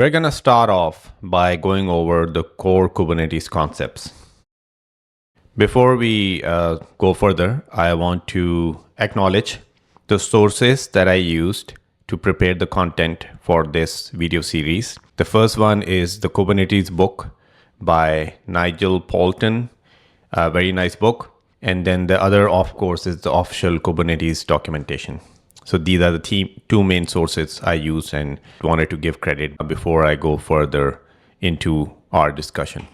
We're going to start off by going over the core Kubernetes concepts. Before we go further, I want to acknowledge the sources that I used to prepare the content for this video series. The first one is the Kubernetes book by Nigel Poulton, a very nice book. And then the other, of course, is the official Kubernetes documentation. So these are the two main sources I use and wanted to give credit before I go further into our discussion.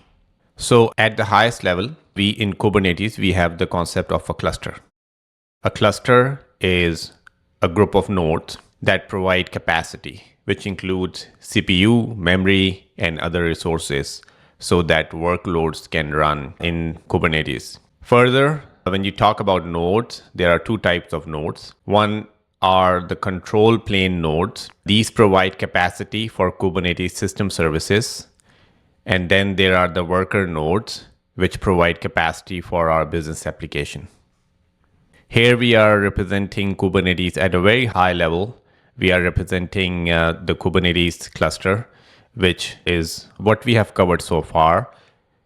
So at the highest level, in Kubernetes, we have the concept of a cluster. A cluster is a group of nodes that provide capacity, which includes CPU, memory, and other resources so that workloads can run in Kubernetes. Further, when you talk about nodes, there are two types of nodes. One are the control plane nodes. These provide capacity for Kubernetes system services. And then there are the worker nodes, which provide capacity for our business application. Here we are representing Kubernetes at a very high level. We are representing the Kubernetes cluster, which is what we have covered so far,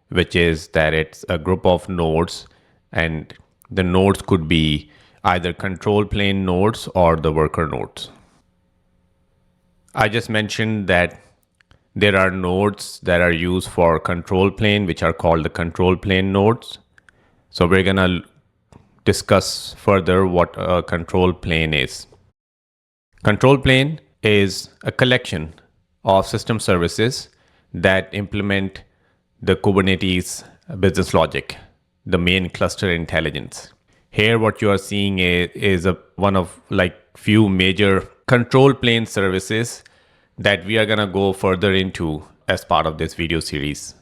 which is that it's a group of nodes, and the nodes could be either control plane nodes or the worker nodes. I just mentioned that there are nodes that are used for control plane, which are called the control plane nodes. So we're going to discuss further what a control plane is. Control plane is a collection of system services that implement the Kubernetes business logic, the main cluster intelligence. Here, what you are seeing is one of few major control plane services that we are going to go further into as part of this video series.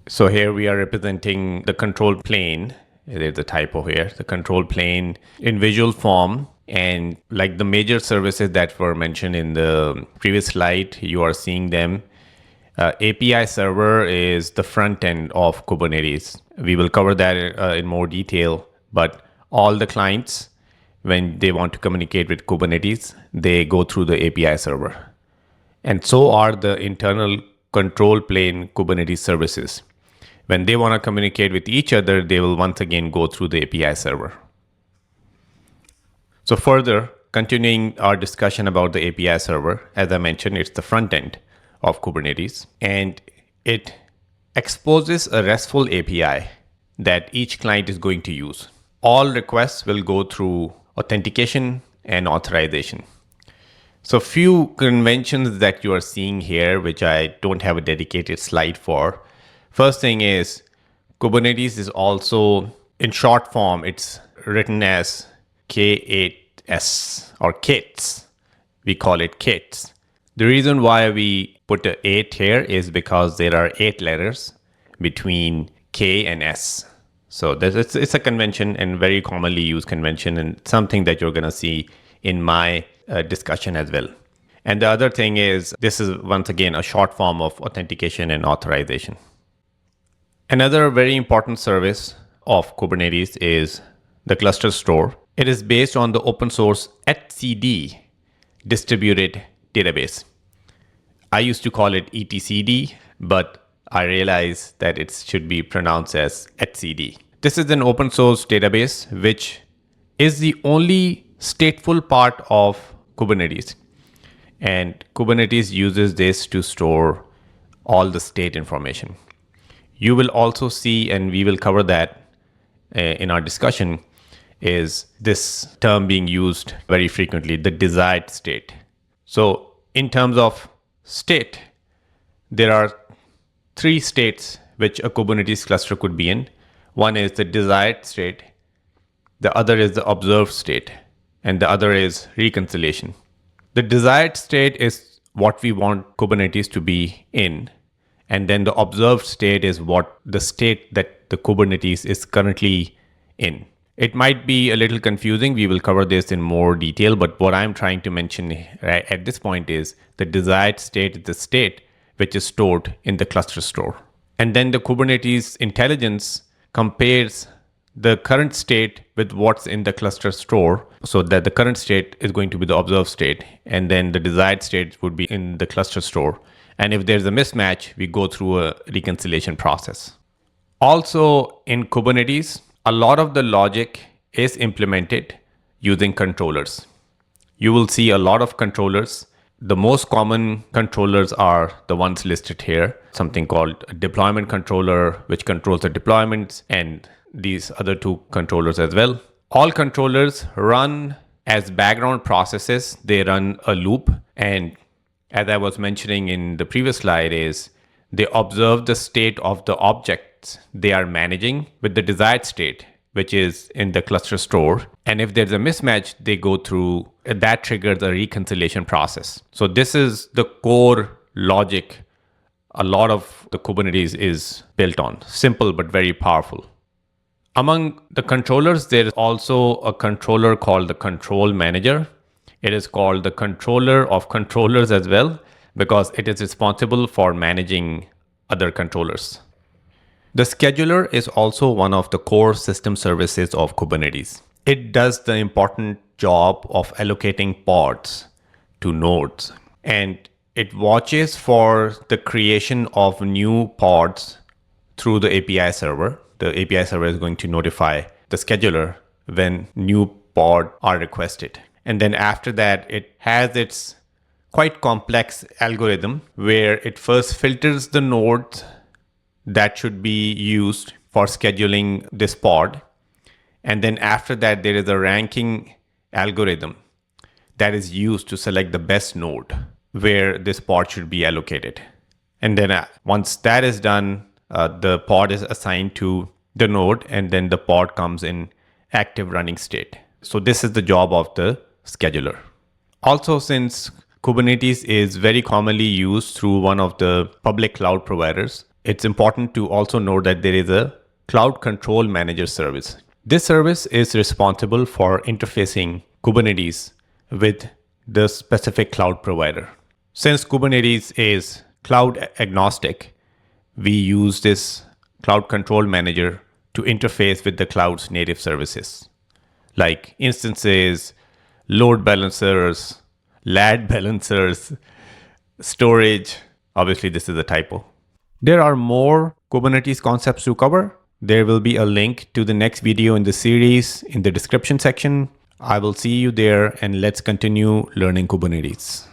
So here we are representing the control plane. There's a typo here, the control plane in visual form. And like the major services that were mentioned in the previous slide, you are seeing them. API server is the front end of Kubernetes. We will cover that in more detail, but all the clients, when they want to communicate with Kubernetes, they go through the API server. And so are the internal control plane Kubernetes services. When they want to communicate with each other, they will once again go through the API server. So further, continuing our discussion about the API server, as I mentioned, it's the front end of Kubernetes, and it exposes a RESTful API that each client is going to use. All requests will go through authentication and authorization. So few conventions that you are seeing here, which I don't have a dedicated slide for. First thing is Kubernetes is also, in short form, it's written as K8s or K8s. We call it K8s. The reason why we put an 8 here is because there are 8 letters between K and S. So it's a convention and very commonly used convention, and something that you're going to see in my discussion as well. And the other thing is, this is once again a short form of authentication and authorization. Another very important service of Kubernetes is the cluster store. It is based on the open source etcd distributed database. I used to call it etcd, but I realized that it should be pronounced as etcd. This is an open source database, which is the only stateful part of Kubernetes. And Kubernetes uses this to store all the state information. You will also see, and we will cover that in our discussion, is this term being used very frequently, the desired state. So in terms of state, there are 3 states which a Kubernetes cluster could be in. One is the desired state, the other is the observed state, and the other is reconciliation. The desired state is what we want Kubernetes to be in, and then the observed state is what the state that the Kubernetes is currently in. It might be a little confusing. We will cover this in more detail, but what I'm trying to mention at this point is the desired state is the state which is stored in the cluster store. And then the Kubernetes intelligence compares the current state with what's in the cluster store, so that the current state is going to be the observed state, and then the desired state would be in the cluster store. And if there's a mismatch, we go through a reconciliation process. Also, in Kubernetes, a lot of the logic is implemented using controllers. You will see a lot of controllers. The most common controllers are the ones listed here, something called a deployment controller, which controls the deployments, and these other two controllers as well. All controllers run as background processes. They run a loop. And as I was mentioning in the previous slide, is they observe the state of the objects they are managing with the desired state, which is in the cluster store. And if there's a mismatch, they go through, that triggers a reconciliation process. So this is the core logic a lot of the Kubernetes is built on. Simple, but very powerful. Among the controllers, there is also a controller called the control manager. It is called the controller of controllers as well, because it is responsible for managing other controllers. The scheduler is also one of the core system services of Kubernetes. It does the important job of allocating pods to nodes, and it watches for the creation of new pods through the API server. The API server is going to notify the scheduler when new pods are requested. And then after that, it has its quite complex algorithm where it first filters the nodes that should be used for scheduling this pod. And then after that, there is a ranking algorithm that is used to select the best node where this pod should be allocated. And then once that is done, the pod is assigned to the node, and then the pod comes in active running state. So this is the job of the scheduler. Also, since Kubernetes is very commonly used through one of the public cloud providers, it's important to also note that there is a Cloud Control Manager service. This service is responsible for interfacing Kubernetes with the specific cloud provider. Since Kubernetes is cloud agnostic, we use this Cloud Control Manager to interface with the cloud's native services, like instances, load balancers, LAD balancers, storage. Obviously, this is a typo. There are more Kubernetes concepts to cover. There will be a link to the next video in the series in the description section. I will see you there, and let's continue learning Kubernetes.